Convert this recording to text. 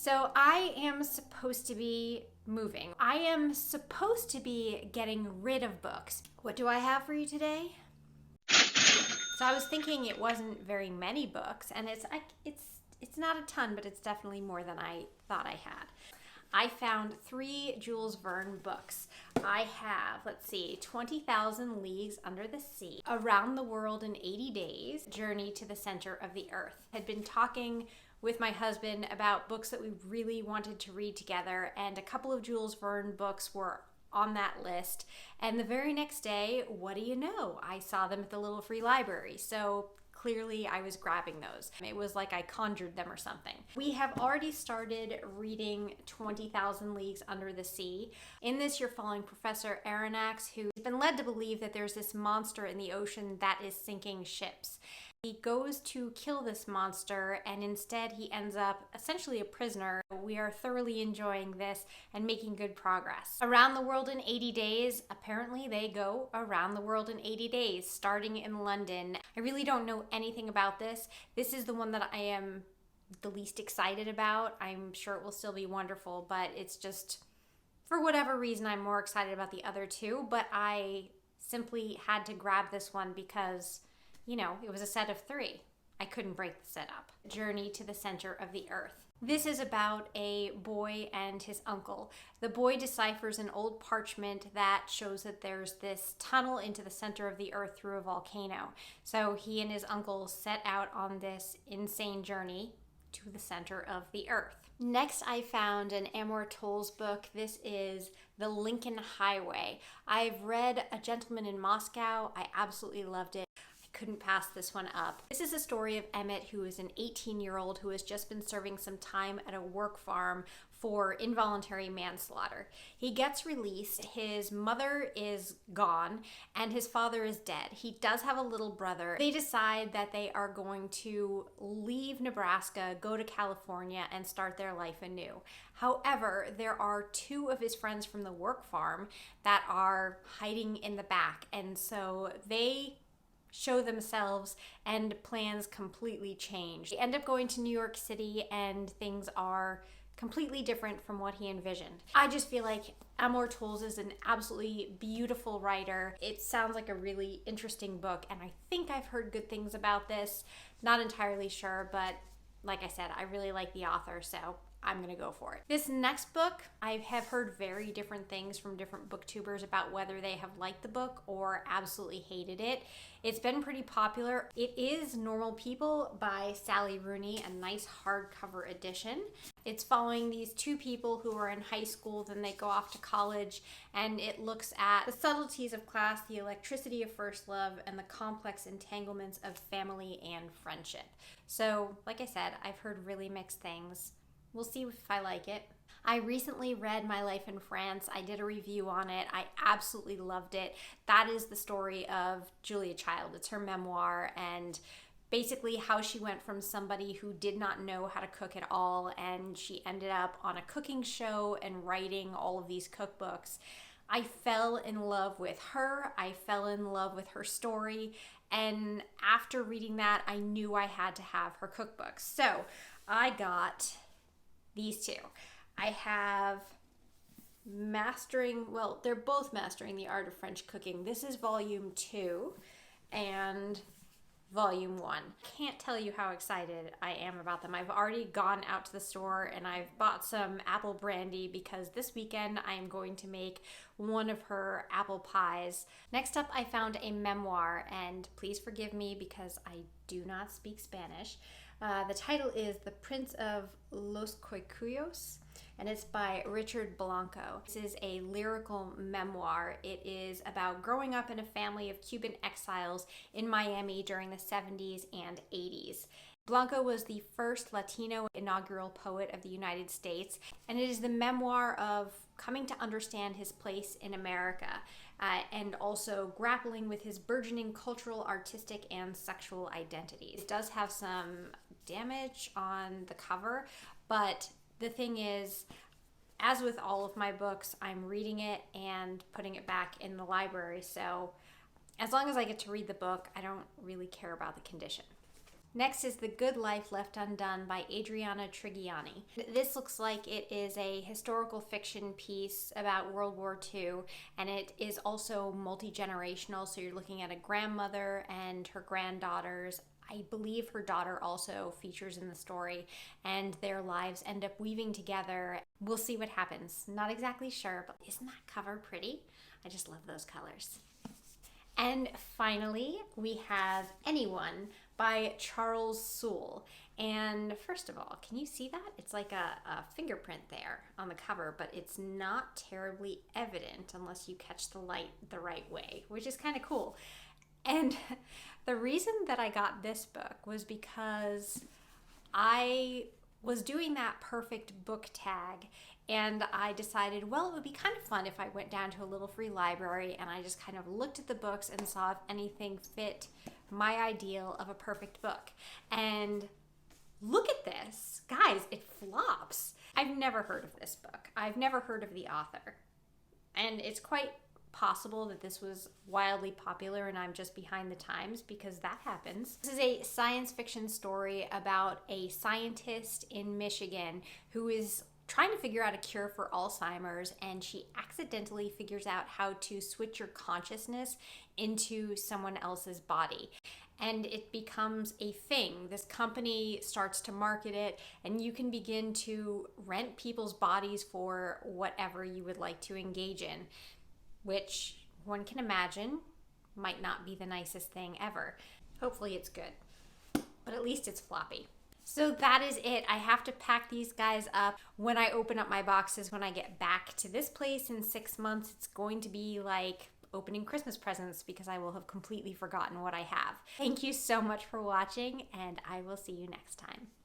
So I am supposed to be moving. I am supposed to be getting rid of books. What do I have for you today? So I was thinking it wasn't very many books, and it's not a ton, but it's definitely more than I thought I had. I found 3 Jules Verne books. I have, let's see, 20,000 Leagues Under the Sea, Around the World in 80 Days, Journey to the Center of the Earth. Had been talking with my husband about books that we really wanted to read together, and a couple of Jules Verne books were on that list. And the very next day, what do you know? I saw them at the little free library. So clearly I was grabbing those. It was like I conjured them or something. We have already started reading 20,000 Leagues Under the Sea. In this, you're following Professor Aronnax, who's been led to believe that there's this monster in the ocean that is sinking ships. He goes to kill this monster, and instead he ends up essentially a prisoner. We are thoroughly enjoying this and making good progress. Around the World in 80 Days, apparently they go around the world in 80 days, starting in London. I really don't know anything about this. This is the one that I am the least excited about. I'm sure it will still be wonderful, but it's just, for whatever reason, I'm more excited about the other 2, but I simply had to grab this one because, you know, it was a set of 3. I couldn't break the set up. Journey to the Center of the Earth. This is about a boy and his uncle. The boy deciphers an old parchment that shows that there's this tunnel into the center of the earth through a volcano. So he and his uncle set out on this insane journey to the center of the earth. Next, I found an Amor Towles book. This is The Lincoln Highway. I've read A Gentleman in Moscow. I absolutely loved it. Couldn't pass this one up. This is a story of Emmett, who is an 18-year-old who has just been serving some time at a work farm for involuntary manslaughter. He gets released, his mother is gone, and his father is dead. He does have a little brother. They decide that they are going to leave Nebraska, go to California, and start their life anew. However, there are 2 of his friends from the work farm that are hiding in the back, and so they show themselves and plans completely change. They end up going to New York City and things are completely different from what he envisioned. I just feel like Amor Towles is an absolutely beautiful writer. It sounds like a really interesting book, and I think I've heard good things about this. Not entirely sure, but like I said, I really like the author, so I'm gonna go for it. This next book, I have heard very different things from different booktubers about whether they have liked the book or absolutely hated it. It's been pretty popular. It is Normal People by Sally Rooney, a nice hardcover edition. It's following these 2 people who are in high school, then they go off to college, and it looks at the subtleties of class, the electricity of first love, and the complex entanglements of family and friendship. So, like I said, I've heard really mixed things. We'll see if I like it. I recently read My Life in France. I did a review on it. I absolutely loved it. That is the story of Julia Child. It's her memoir, and basically how she went from somebody who did not know how to cook at all, and she ended up on a cooking show and writing all of these cookbooks. I fell in love with her. I fell in love with her story. And after reading that, I knew I had to have her cookbooks. So I got these 2. I have they're both Mastering the Art of French Cooking. This is volume 2 and volume 1. Can't tell you how excited I am about them. I've already gone out to the store and I've bought some apple brandy because this weekend I am going to make one of her apple pies. Next up, I found a memoir, and please forgive me because I do not speak Spanish. The title is The Prince of Los Cubanos, and it's by Richard Blanco. This is a lyrical memoir. It is about growing up in a family of Cuban exiles in Miami during the 70s and 80s. Blanco was the first Latino inaugural poet of the United States, and it is the memoir of coming to understand his place in America, and also grappling with his burgeoning cultural, artistic, and sexual identities. It does have some damage on the cover, but the thing is, as with all of my books, I'm reading it and putting it back in the library, so as long as I get to read the book, I don't really care about the condition. Next is The Good Life Left Undone by Adriana Trigiani. This looks like it is a historical fiction piece about World War II, and it is also multi-generational, so you're looking at a grandmother and her granddaughters. I believe her daughter also features in the story, and their lives end up weaving together. We'll see what happens. Not exactly sure, but isn't that cover pretty? I just love those colors. And finally, we have Anyone by Charles Sewell. And first of all, can you see that? It's like a fingerprint there on the cover, but it's not terribly evident unless you catch the light the right way, which is kind of cool. And the reason that I got this book was because I was doing that perfect book tag, and I decided, well, it would be kind of fun if I went down to a little free library and I just kind of looked at the books and saw if anything fit my ideal of a perfect book. And look at this. Guys, it flops. I've never heard of this book. I've never heard of the author. And it's quite possible that this was wildly popular and I'm just behind the times, because that happens. This is a science fiction story about a scientist in Michigan who is trying to figure out a cure for Alzheimer's, and she accidentally figures out how to switch your consciousness into someone else's body. And it becomes a thing. This company starts to market it, and you can begin to rent people's bodies for whatever you would like to engage in, which one can imagine might not be the nicest thing ever. Hopefully it's good, but at least it's floppy. So that is it. I have to pack these guys up when I open up my boxes. When I get back to this place in 6 months, it's going to be like opening Christmas presents, because I will have completely forgotten what I have. Thank you so much for watching, and I will see you next time.